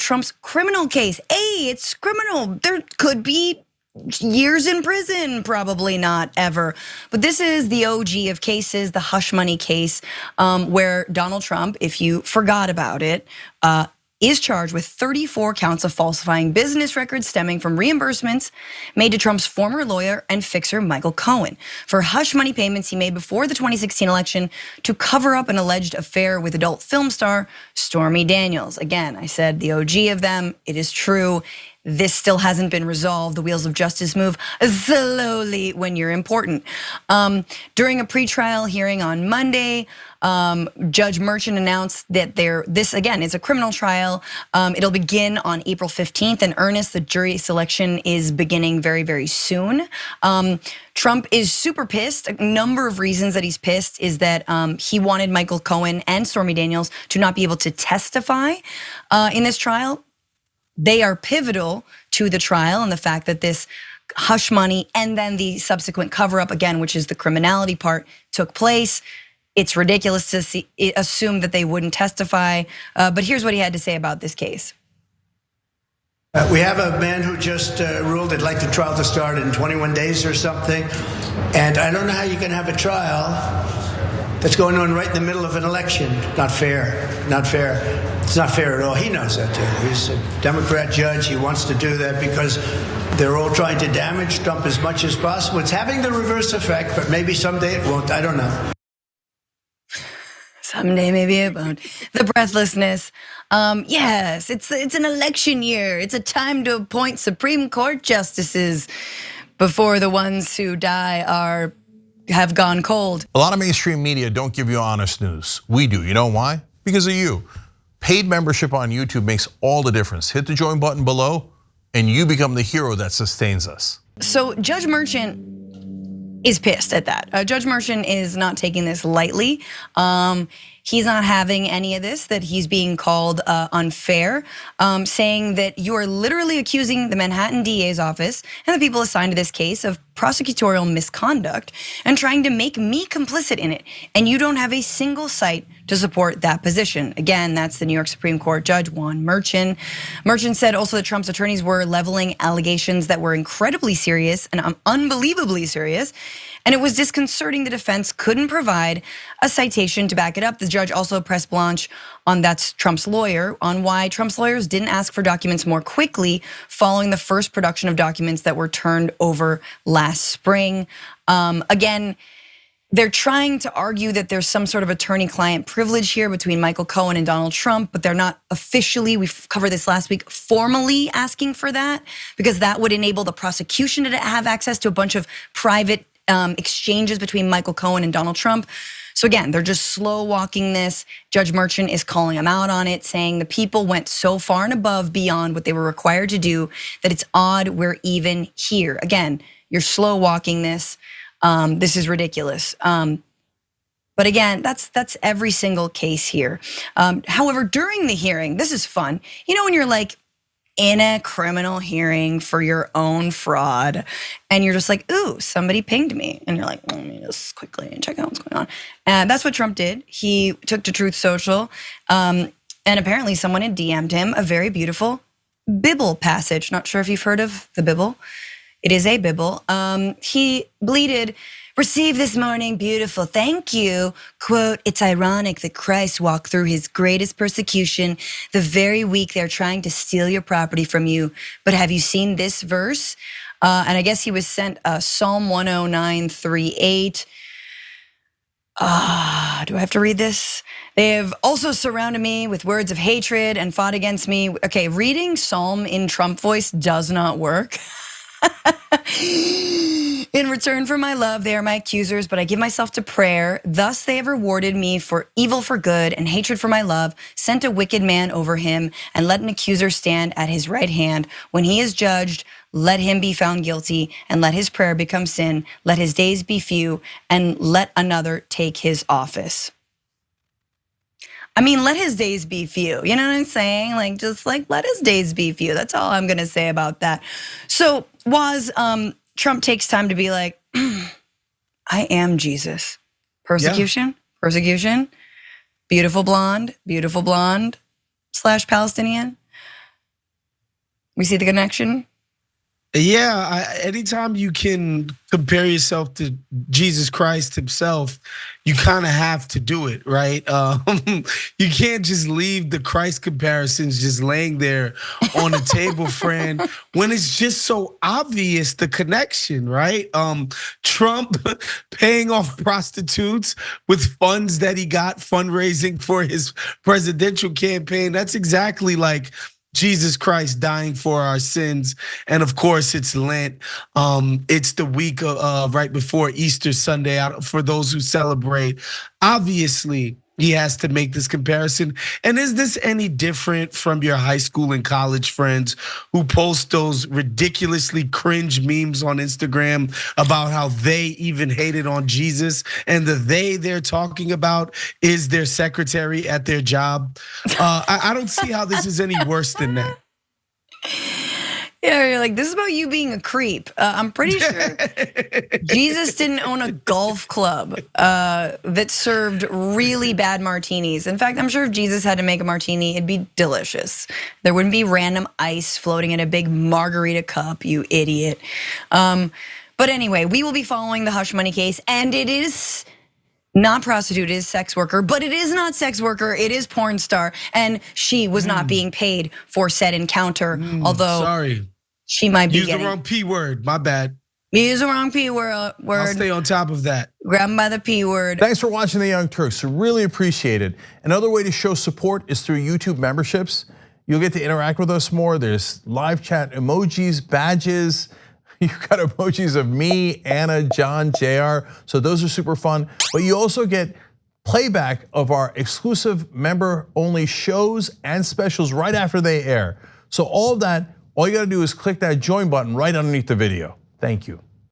Trump's criminal case. It's criminal. There could be years in prison, probably not ever. But this is the OG of cases, the hush money case, where Donald Trump, if you forgot about it, is charged with 34 counts of falsifying business records stemming from reimbursements made to Trump's former lawyer and fixer, Michael Cohen, for hush money payments he made before the 2016 election to cover up an alleged affair with adult film star Stormy Daniels. Again, I said the OG of them, it is true. This still hasn't been resolved. The wheels of justice move slowly when you're important. During a pretrial hearing on Monday, Judge Merchan announced that this again is a criminal trial. It'll begin on April 15th in earnest. The jury selection is beginning very, very soon. Trump is super pissed. A number of reasons that he's pissed is that he wanted Michael Cohen and Stormy Daniels to not be able to testify in this trial. They are pivotal to the trial and the fact that this hush money and then the subsequent cover up again, which is the criminality part, took place. It's ridiculous to assume that they wouldn't testify, but here's what he had to say about this case. We have a man who just ruled he'd like the trial to start in 21 days or something, and I don't know how you can have a trial that's going on right in the middle of an election. Not fair, not fair. It's not fair at all. He knows that too. He's a Democrat judge. He wants to do that because they're all trying to damage Trump as much as possible. It's having the reverse effect, but maybe someday it won't. I don't know. Someday maybe it won't. The breathlessness. Yes, it's an election year. It's a time to appoint Supreme Court justices before the ones who die have gone cold. A lot of mainstream media don't give you honest news. We do. You know why? Because of you. Paid membership on YouTube makes all the difference. Hit the join button below and you become the hero that sustains us. So Judge Merchan is pissed at that. Judge Merchan is not taking this lightly. He's not having any of this, that he's being called unfair, saying that you are literally accusing the Manhattan DA's office and the people assigned to this case of prosecutorial misconduct and trying to make me complicit in it. And you don't have a single cite to support that position. Again, that's the New York Supreme Court Judge Juan Merchan. Merchan said also that Trump's attorneys were leveling allegations that were incredibly serious and unbelievably serious. And it was disconcerting the defense couldn't provide a citation to back it up. The judge also pressed blanche on that's Trump's lawyer on why Trump's lawyers didn't ask for documents more quickly following the first production of documents that were turned over last spring. Again, they're trying to argue that there's some sort of attorney-client privilege here between Michael Cohen and Donald Trump, but they're not officially, we've covered this last week, formally asking for that because that would enable the prosecution to have access to a bunch of private exchanges between Michael Cohen and Donald Trump. So again, they're just slow walking this. Judge Merchan is calling them out on it, saying the people went so far and above beyond what they were required to do that it's odd we're even here. Again, you're slow walking this. This is ridiculous. But again, that's every single case here. However, during the hearing, this is fun. You know when you're like in a criminal hearing for your own fraud and you're just like, ooh, somebody pinged me. And you're like, let me just quickly check out what's going on. And that's what Trump did. He took to Truth Social and apparently someone had DM'd him a very beautiful Bible passage. Not sure if you've heard of the Bible. It is a Bible. He bleated, receive this morning, beautiful, thank you. Quote, it's ironic that Christ walked through his greatest persecution the very week they're trying to steal your property from you. But have you seen this verse? And I guess he was sent Psalm 109:3-8. Do I have to read this? They have also surrounded me with words of hatred and fought against me. Okay, reading Psalm in Trump voice does not work. In return for my love, they are my accusers, but I give myself to prayer. Thus they have rewarded me for evil for good and hatred for my love, sent a wicked man over him, and let an accuser stand at his right hand. When he is judged, let him be found guilty, and let his prayer become sin. Let his days be few, and let another take his office. I mean, let his days be few. You know what I'm saying? Like, just like, let his days be few. That's all I'm gonna say about that. So, Trump takes time to be like, I am Jesus. Persecution, persecution, beautiful blonde / Palestinian. We see the connection? Yeah, anytime you can compare yourself to Jesus Christ himself, you kind of have to do it, right? You can't just leave the Christ comparisons just laying there on the table, friend, when it's just so obvious the connection, right? Trump paying off prostitutes with funds that he got fundraising for his presidential campaign. That's exactly like Jesus Christ dying for our sins. And of course, it's Lent. It's the week right before Easter Sunday for those who celebrate. Obviously, he has to make this comparison. And is this any different from your high school and college friends who post those ridiculously cringe memes on Instagram about how they even hated on Jesus, and the they they're talking about is their secretary at their job? I don't see how this is any worse than that. Yeah, you're like, this is about you being a creep. I'm pretty sure Jesus didn't own a golf club that served really bad martinis. In fact, I'm sure if Jesus had to make a martini, it'd be delicious. There wouldn't be random ice floating in a big margarita cup, you idiot. But anyway, we will be following the Hush Money case, and it is not prostitute, it is sex worker, but it is not sex worker, it is porn star. And she was not being paid for said encounter, although sorry, she might be use getting. the wrong P word, my bad. Use the wrong P word. I'll stay on top of that. Grab 'em by the P word. Thanks for watching The Young Turks. We really appreciate it. Another way to show support is through YouTube memberships. You'll get to interact with us more. There's live chat emojis, badges. You've got emojis of me, Anna, John, JR. So those are super fun. But you also get playback of our exclusive member-only shows and specials right after they air. So all of that, all you gotta do is click that join button right underneath the video. Thank you.